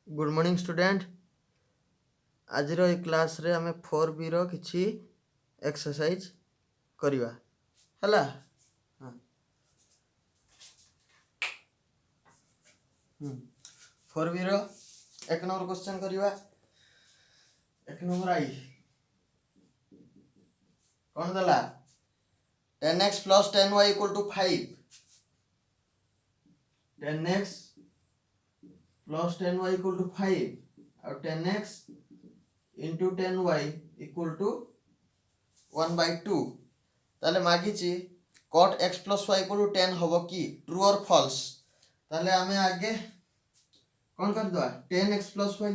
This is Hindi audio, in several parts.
Good morning student. आज क्लास रे आमे 4B रो किछि एक्सरसाइज करिवा हला। हाँ 4B रो एक नंबर क्वेश्चन करिवा। एक नंबर आई कौन दला 10x plus 10y equal to 5। 10x plus 10y equal to 5 और 10x into 10y equal to 1/2। ताले मागिची cot x plus y equal to 10 हबो की ट्रू और फॉल्स। ताले आमे आगे कौन कर दवा 10x plus y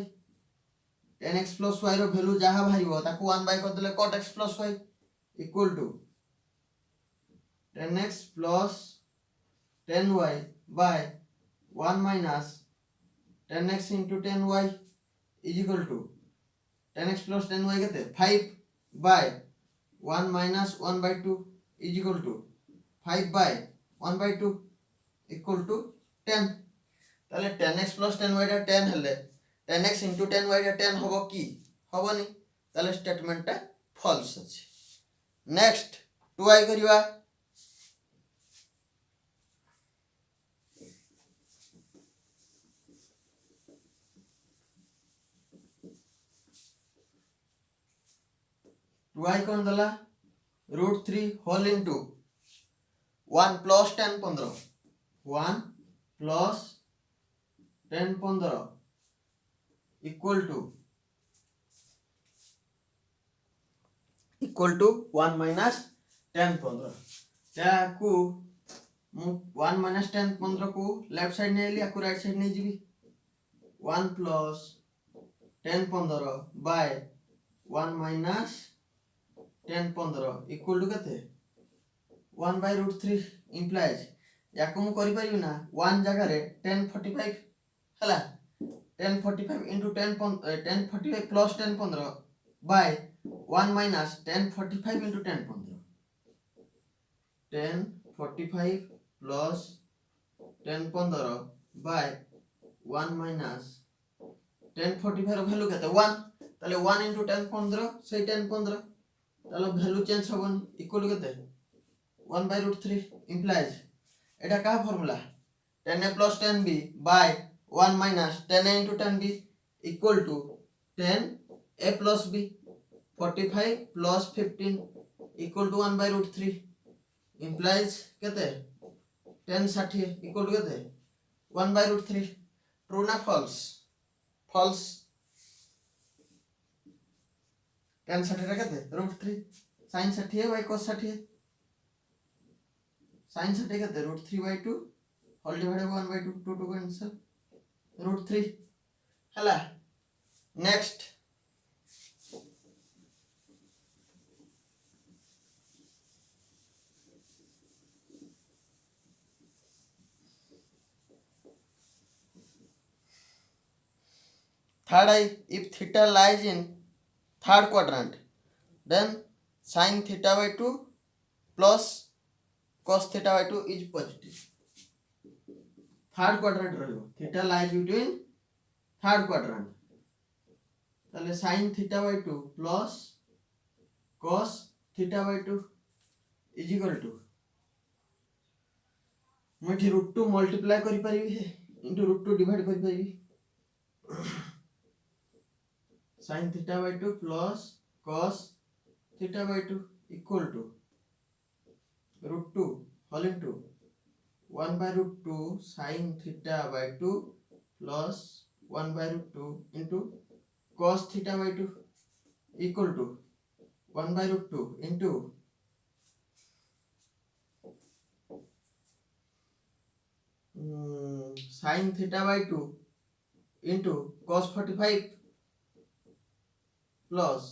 10x plus y रो वैल्यू जहाँ भारिबो ताकू 1 बाय कर देले cot x plus y equal to 10x plus 10y by 1 minus 10x into 10y is equal to 10x plus 10y केते 5 by 1 minus 1/2 is equal to 5 by 1/2 equal to 10। ताले 10x plus 10y टा 10 हेले 10x into 10y टा 10 हबो की हबोनी। ताले स्टेटमेंट टा फॉल्स अछि। Next 2y करिवा। y कौन दला √3 whole into 1 plus 10 15 1 plus 10 15 equal to 1 minus 10 15। ताकू 1 minus 10 15 को लेफ्ट साइड ने लिया को राइट साइड ने GB 1 plus 10 15 by 1 minus 10 15 equal to केते 1 by √3 implies याको मु करि परिबि ना 1 जगह रे 10 45 हला 10 45 into 10 45 plus 10 15 by 1 minus 10 45 into 10 15 10 45 plus 10 15 by 1 minus 10 45 row value केते 1। ताले 1 into 10 15 से 10 15 ताले वैल्यू चेंज होबन इक्वल केते 1 by √3 implies एटा का formula 10a plus 10b by 1 minus 10a into 10b equal to 10a plus b 45 plus 15 equal to 1 by √3 implies केते 10 60 equal to केते 1 by √3। ट्रू ना फॉल्स फॉल्स 10 60 रा केते √3 sin 60 by cos 60 sin 60 केते √3/2 होल डिवाइडेड बाय 1/2 2 2 कैंसिल √3 हला। Next third I if theta lies in third quadrant then sin theta by 2 plus cos theta by 2 is positive। third quadrant रहिबो theta lies between third quadrant ताले sin theta by 2 plus cos theta by 2 is equal to मुठी √2 मल्टीप्लाई करि परिबी हे इनटू √2 डिवाइड करि परिबी sin theta by 2 plus cos theta by 2 equal to √2 whole into 1 by √2 sin theta by 2 plus 1 by √2 into cos theta by 2 equal to 1 by √2 into sin theta by 2 into cos 45 plus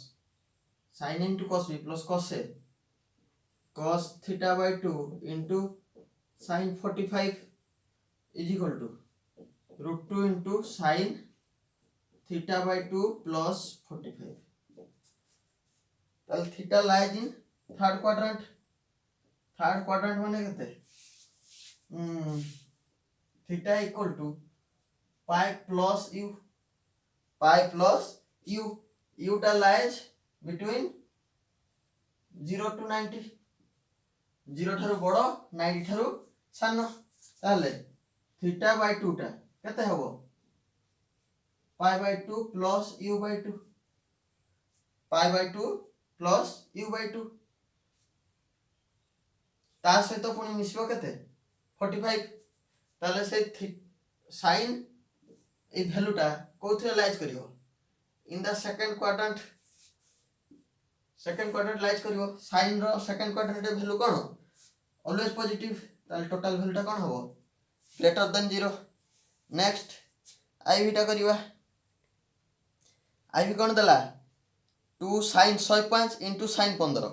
sin into cos b plus cos a cos theta by 2 into sin 45 is equal to √2 into sin theta by 2 plus 45। ताल theta lies in third quadrant माने केते theta equal to pi plus u pi plus you Utah lies between 0 to 90 0 ठारू बड़ 90 ठारू सान ताले थीटा बाय 2 टा केते हबो pi by 2 plus u by 2 pi by 2 plus u by 2 ता सहित पुणी मिसबो केते 45 ताले से sin ए वैल्यूटा कोथरे लाइज करियो in the second quadrant lies करियो sin रो सेकंड क्वाड्रेंट वैल्यू कोन ऑलवेज पॉजिटिव ताले टोटल वैल्यूटा कोन हबो ग्रेटर देन 0 नेक्स्ट आईवी टा करिवा आईवी कोन दला 2 sin 105 into sin 15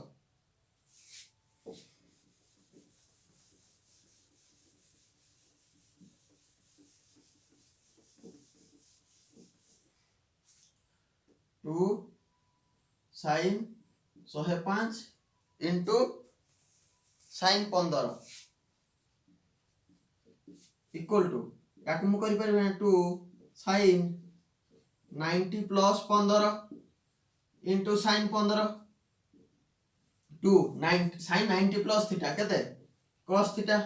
2 sin 105 into sin 15 equal to याकु मु करि परबे 2 sin 90 plus 15 into sin 15 2 9 sin 90 plus theta केते cos थीटा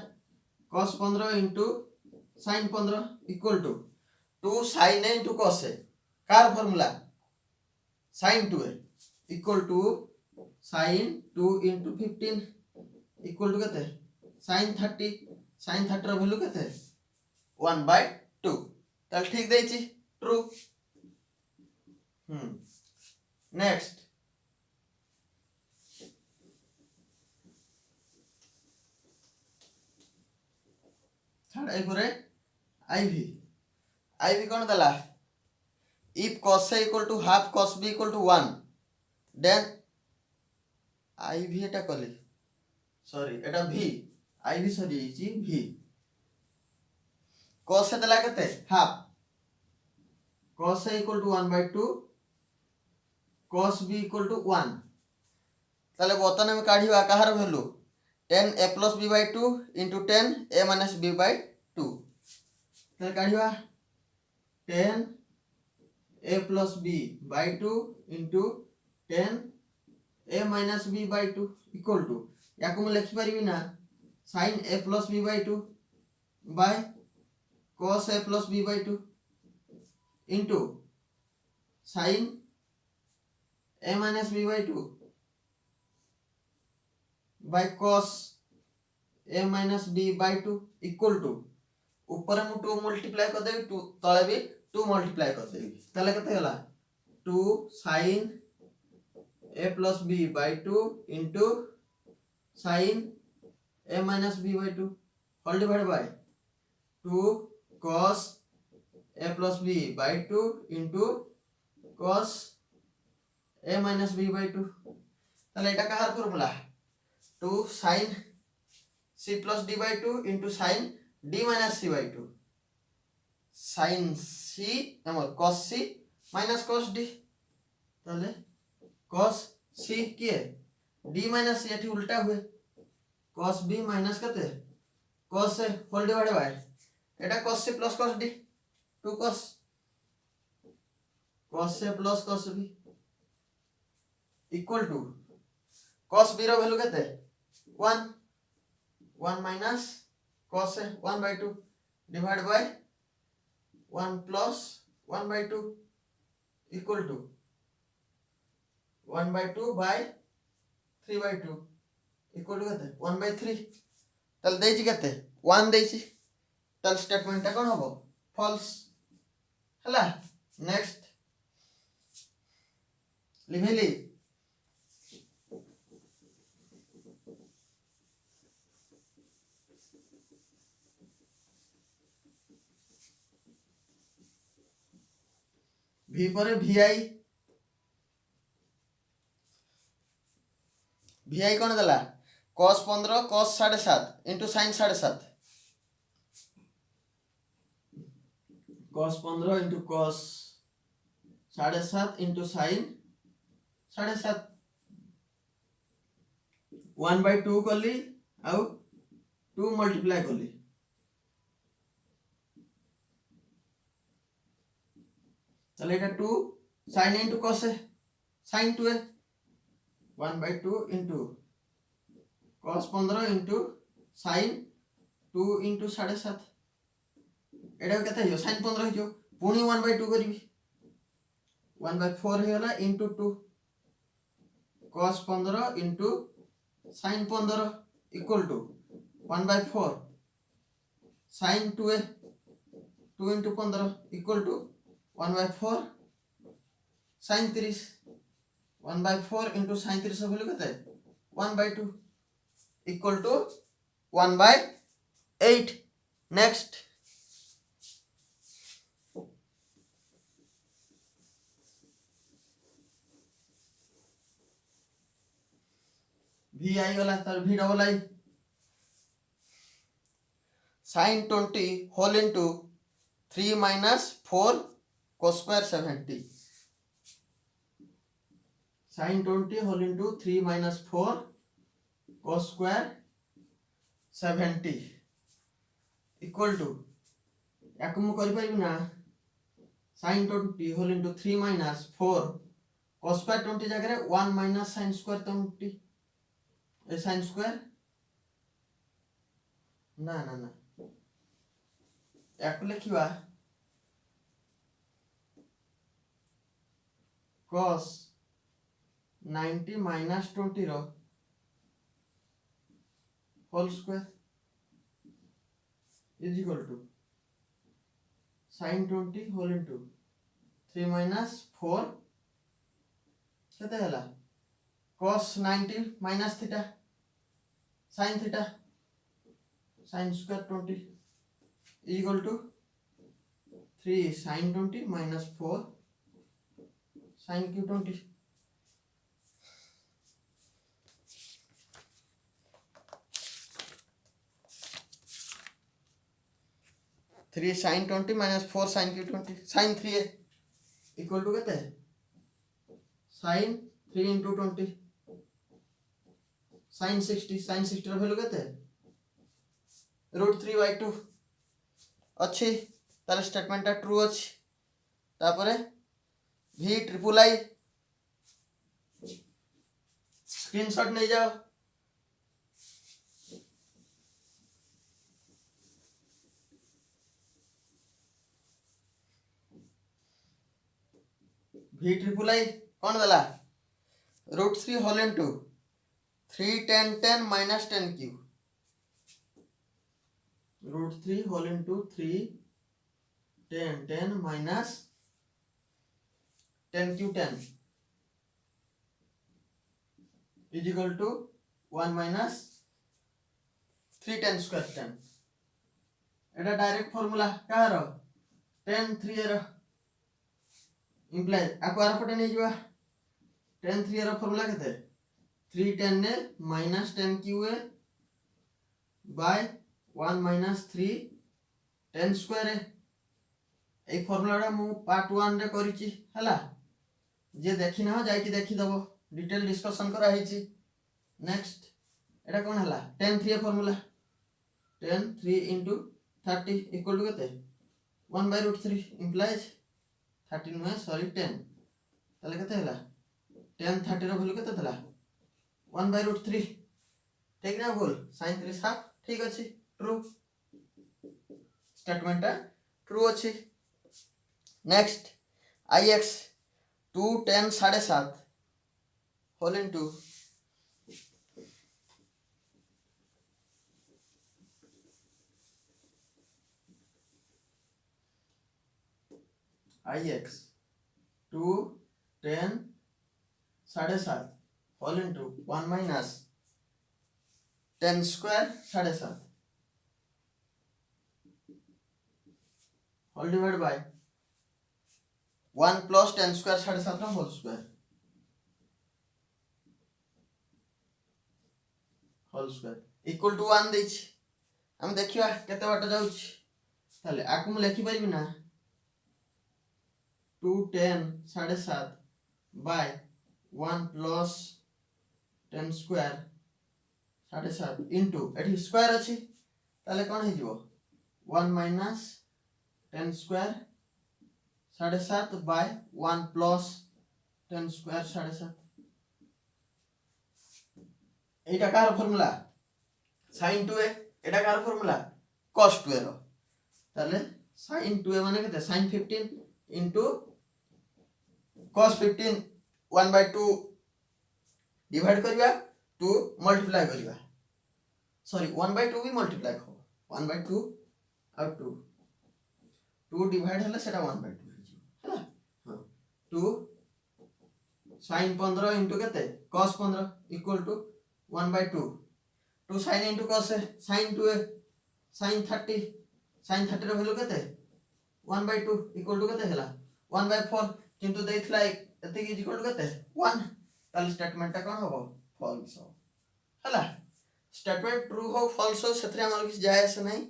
cos 15 into sin 15 equal to 2 sin a into cos a कार formula sin 2a equal to sin 2 into 15 equal to केते sin 30 रो वैल्यू केते 1/2 ताल ठीक देछि ट्रू नेक्स्ट थर्ड आई परे आईवी कोन दला if cos a equal to half cos b equal to 1 then iv eta कले सॉरी एटा v iv सॉरी जी v cos a दला केते half cos a equal to 1/2 cos b equal to 1 ताले बतन में काढिवा कहार value 10 a plus b by 2 into 10 a minus b by 2 ताले काढिवा 10 a plus b by 2 into 10 a minus b by 2 equal to याको मैं लिखि परिबी ना sin a plus b by 2 by cos a plus b by 2 into sin a minus b by 2 by cos a minus b by 2 equal to ऊपर मु 2 मल्टीप्लाई कर देबी 2 तळे भी 2 मल्टीप्लाई कर देबी ताले केते होला 2 sin a plus b by 2 into sin a minus b by 2 whole divided by 2 cos a plus b by 2 into cos a minus b by 2 ताले एटा कहार formula 2 sin c plus d by 2 into sin d minus c by 2 sin c हमर cos c minus cos d ताले cos c किए d minus c एठी उल्टा हुए cos b minus कते cos a whole divided by एटा cos c plus cos d 2 cos a plus cos b equal to cos b रो वैल्यू कते 1 minus cos a 1/2 divided by 1 plus 1/2 equal to 1/2 by 3/2 equal to कते 1/3 तल देछि कते 1 देछि तल स्टेटमेंट ता कोन हबो फॉल्स हला नेक्स्ट लिखेली v पर vi कोन दला cos 15 cos 7.5 into sin 7.5 cos 15 into cos 7.5 into sin 7.5 1/2 कली आउ 2 मल्टीप्लाई कली তাহলে এটা 2 sin into cos a sin 2a 1/2 into cos 15 into sin 2 into 7.5 এটা কেতে হইও sin 15 হইও পুনি 1/2 করিবি 1/4 হইলা into 2 cos 15 into sin 15 equal to 1/4 sin 2a 2 into 15 equal to 1/4 sin 30 1/4 into sin 30 value কেতে 1/2 equal to 1/8 next v आई गला तर v double I sin 20 whole into 3 minus 4 cos square 70 sin 20 whole into 3 minus 4 cos square 70 equal to याको मु करि परिबि ना sin 20 whole into 3 minus 4 cos square 20 जगह 1 minus sin square 20 ए sin square ना ना ना याको लिखिबा cos 90 minus 20 row whole square is equal to sin 20 whole into 3 minus 4 केते हला cos 90 minus theta sin square 20 is equal to 3 sin 20 minus 4 sin cube 20 3 sin 20 minus 4 sin cube 20 sin 3 equal to केते sin 3 into 20 sin 60 रो वैल्यू केते √3/2 अच्छी ताले स्टेटमेंट टा ट्रू अछि तापरे v ट्रिपल आई स्क्रीनशॉट ले जाओ v ट्रिपल आई कौन दला √3 whole into 3 10 10 minus 10 cube √3 whole into 3 10 10 minus 10 cube 10 is equal to 1 minus 3 10 square 10 Etah direct formula Kahar 10 3 row imply आको पटे नहीं जवा 10 3 रो फार्मूला केते 3 10 ने minus 10 Q by 1 minus 3 10 square A formula मु पार्ट 1 रे करिछि हला जे देखि ना जाई कि देखि दबो डिटेल डिस्कशन करा हिछि नेक्स्ट एटा कोन हला 10 3 फार्मूला 10 3 into 30 equal to केते 1/√3 implies 13 में सॉरी 10 ताले केते हला 10 30 रो वैल्यू केते थला 1/√3 ठीक ना भूल sin 3 हाफ ठीक अछि ट्रू स्टेटमेंट ट्रू अछि next ix 2 10 7.5 whole into ix 2 10 7.5 whole into 1 minus 10 square 7.5 whole divided by 1 plus 10 square 7.5 रो whole square equal to 1 देछि हम देखिबा केते बाटा जाउछि ताले आकु म लेखि परिबि ना 2 10 7.5 by 1 plus 10 square 7.5 into एठी स्क्वायर अछि ताले कोन हे जिवो 1 minus 10 square 7.5 by 1 plus 10 square 7.5 এইটা কার ফর্মুলা sin 2a এটা কার ফর্মুলা cos 2a র তাহলে sin 2a মানে কত sin 15 into cos 15 1/2 डिवाइड करिया 2 मल्टीप्लाई करिया सॉरी 1/2 भी मल्टीप्लाई हो 1/2 और 2 डिवाइड हले सेटा 1/2 है हां 2 sin 15 into केते cos 15 equal to 1/2 2 sin into cos sin 2a sin 30 ର वैल्यू केते 1/2 इक्वल टू केते हला 1/4 किंतु देइथला एते की इक्वल टू केते 1 ताले स्टेटमेंट ता कोन होबो फॉल्स हो हला स्टेटमेंट ट्रू हो फॉल्स हो सेथरे हमर किछ जाय से नहीं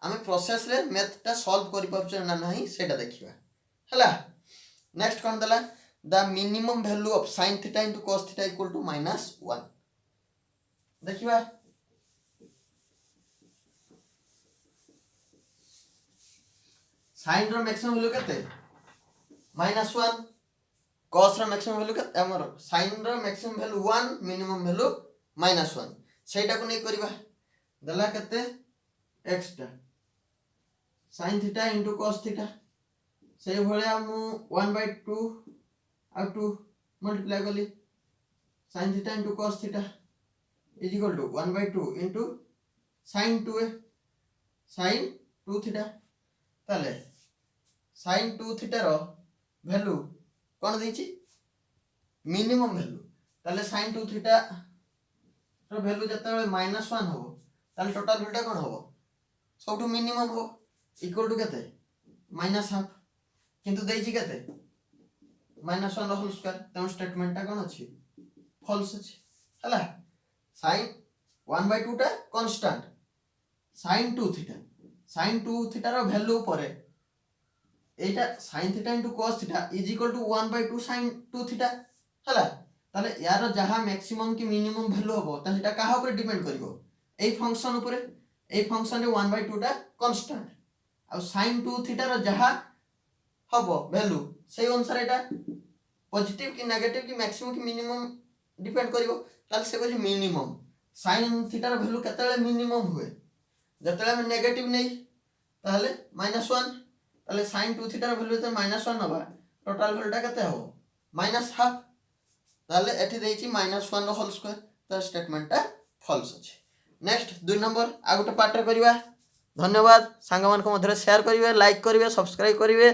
आमे प्रोसेस रे मैथ ता सॉल्व करि पाबछ ना नहीं सेटा देखिबा हला नेक्स्ट कोन दला the minimum value of sin theta into cos theta equal to -1 देखिबा sin रो मैक्सिमम वैल्यू केते -1 cos रो मैक्सिमम वैल्यू केते हमर sin रो मैक्सिमम वैल्यू 1 मिनिमम वैल्यू -1 सेटा को नहीं करबा दला केते x टा sin theta into cos theta से भले हम 1/2 और 2 मल्टीप्लाई करली sin theta into cos theta is equal to 1/2 into sin 2a sin 2 theta ताले sin 2 थीटा रो वैल्यू कोन देछि मिनिमम वैल्यू ताले sin 2 थीटा रो वैल्यू जते -1 हो ताले टोटल वैल्यू कोन हो सबटू मिनिमम हो इक्वल टू केते -1/2 किंतु देछि केते -1 रो होल स्क्वायर त स्टेटमेंट ता कोन अछि फॉल्स अछि हला sin 1/2 टा कांस्टेंट sin 2 थीटा रो वैल्यू परे एटा sin theta into cos theta is equal to 1/2 sin 2 theta हला ताले यार जहा मैक्सिमम की मिनिमम वैल्यू होबो त सेटा काहा ऊपर डिपेंड करिवो ए फंक्शन ऊपर ए फंक्शन रे 1/2 टा कांस्टेंट आ sin 2 थीटा रो जहा होबो वैल्यू सेही अनुसार एटा पॉजिटिव की नेगेटिव की मैक्सिमम की मिनिमम डिपेंड करिवो ताले से कहली मिनिमम sin थीटा रो वैल्यू केतले मिनिमम हुए जतले हम नेगेटिव नहीं ताले -1 ताले sin 2 थीटा रो वैल्यू त -1 नबा टोटल वैल्यू टा केते हो -1/2 ताले एठी देछि -1 रो होल स्क्वायर त स्टेटमेंट टा फॉल्स अछि नेक्स्ट 2 नंबर आ गोटे पार्ट करिवा धन्यवाद सांग मान को मधरे शेयर करिवे लाइक करिवे सब्सक्राइब करिवे।